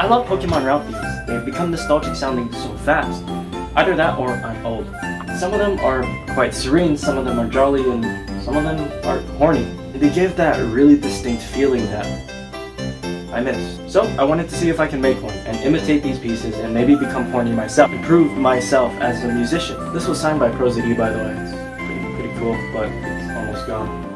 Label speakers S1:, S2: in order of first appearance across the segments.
S1: love Pokemon route themes. They've become nostalgic sounding so fast. Either that or I'm old. Some of them are quite serene, some of them are jolly, and some of them are horny. They give that really distinct feeling that I miss. So I wanted to see if I can make one and imitate these pieces and maybe become horny myself. Improve myself as a musician. This was signed by ProZD, by the way. It's pretty cool, but it's almost gone.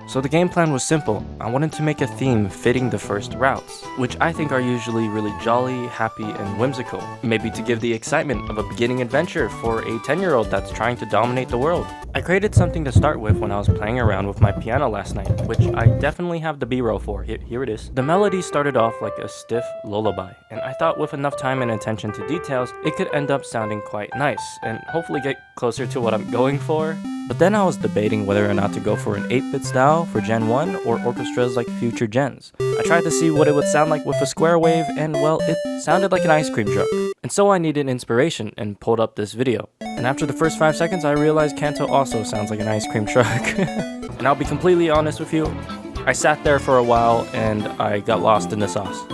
S2: So the game plan was simple. I wanted to make a theme fitting the first routes, which I think are usually really jolly, happy, and whimsical. Maybe to give the excitement of a beginning adventure for a 10-year-old that's trying to dominate the world. I created something to start with when I was playing around with my piano last night, which I definitely have the B-roll for. Here it is. The melody started off like a stiff lullaby, and I thought with enough time and attention to details, it could end up sounding quite nice, and hopefully get closer to what I'm going for. But then I was debating whether or not to go for an 8-bit style for Gen 1 or orchestras like future gens. I tried to see what it would sound like with a square wave, and well, it sounded like an ice cream truck. And so I needed inspiration and pulled up this video. And after the first 5 seconds, I realized Kanto also sounds like an ice cream truck. And I'll be completely honest with you, I sat there for a while and I got lost in the sauce.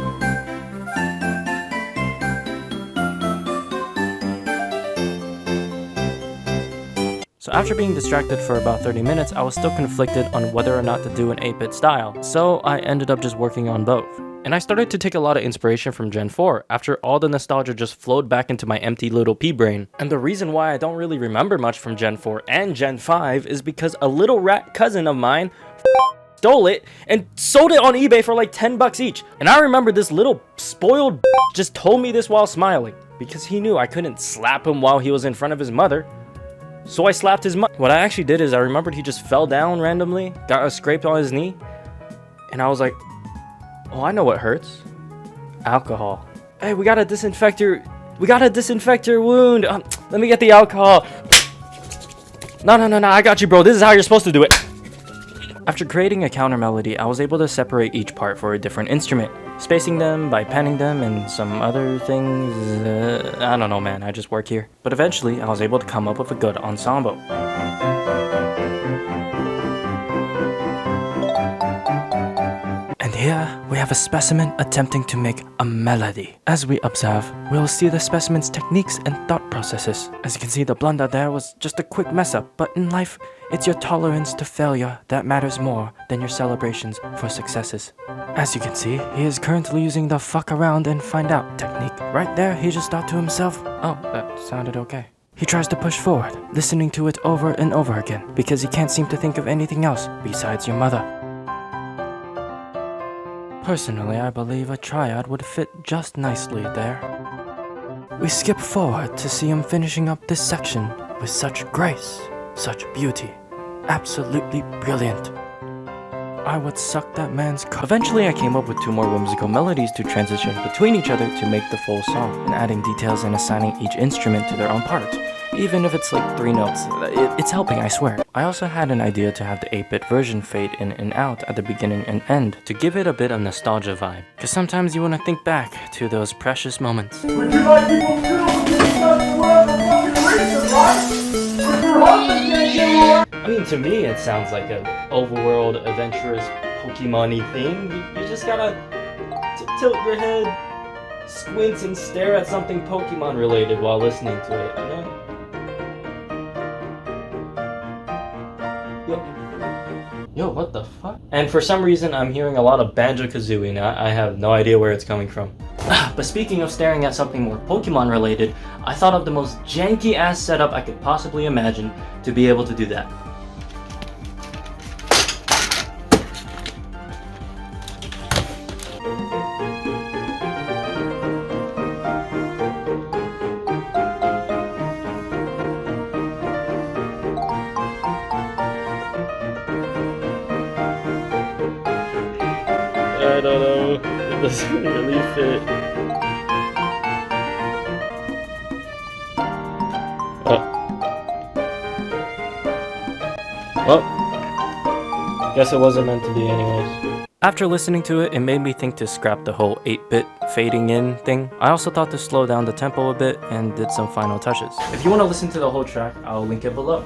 S2: So after being distracted for about 30 minutes, I was still conflicted on whether or not to do an 8-bit style, so I ended up just working on both. And I started to take a lot of inspiration from Gen 4 after all the nostalgia just flowed back into my empty little pea brain. And the reason why I don't really remember much from Gen 4 and Gen 5 is because a little rat cousin of mine stole it and sold it on eBay for like 10 bucks each. And I remember this little spoiled just told me this while smiling because he knew I couldn't slap him while he was in front of his mother. So I slapped his mother. What I actually did is I remembered he just fell down randomly, got a scrape on his knee, and I was like, oh, I know what hurts. Alcohol. Hey, we gotta disinfect your wound. Let me get the alcohol. No, I got you, bro. This is how you're supposed to do it. After creating a counter melody, I was able to separate each part for a different instrument, spacing them by penning them and some other things. I don't know, man. I just work here. But eventually, I was able to come up with a good ensemble. And here we have a specimen attempting to make a melody. As we observe, we will see the specimen's techniques and thought processes. As you can see, the blunder there was just a quick mess up, but in life, it's your tolerance to failure that matters more than your celebrations for successes. As you can see, he is currently using the fuck around and find out technique. Right there, he just thought to himself, oh, that sounded okay. He tries to push forward, listening to it over and over again, because he can't seem to think of anything else besides your mother. Personally, I believe a triad would fit just nicely there. We skip forward to see him finishing up this section with such grace, such beauty. Absolutely brilliant. I would suck that man's cock. Eventually I came up with 2 more whimsical melodies to transition between each other to make the full song, and adding details and assigning each instrument to their own part. Even if it's like 3 notes, it's helping, I swear. I also had an idea to have the 8-bit version fade in and out at the beginning and end to give it a bit of nostalgia vibe. Cause sometimes you want to think back to those precious moments.
S3: Would you like people to
S1: I mean, to me, it sounds like an overworld, adventurous, Pokemon-y thing. You just gotta tilt your head, squint, and stare at something Pokemon-related while listening to it, you know? Yo, what the fuck? And for some reason, I'm hearing a lot of Banjo-Kazooie, and I have no idea where it's coming from. But speaking of staring at something more Pokemon related, I thought of the most janky ass setup I could possibly imagine to be able to do that. I don't know, it doesn't really fit. Well, guess it wasn't meant to be anyways.
S2: After listening to it, it made me think to scrap the whole 8-bit fading in thing. I also thought to slow down the tempo a bit and did some final touches. If you want to listen to the whole track, I'll link it below.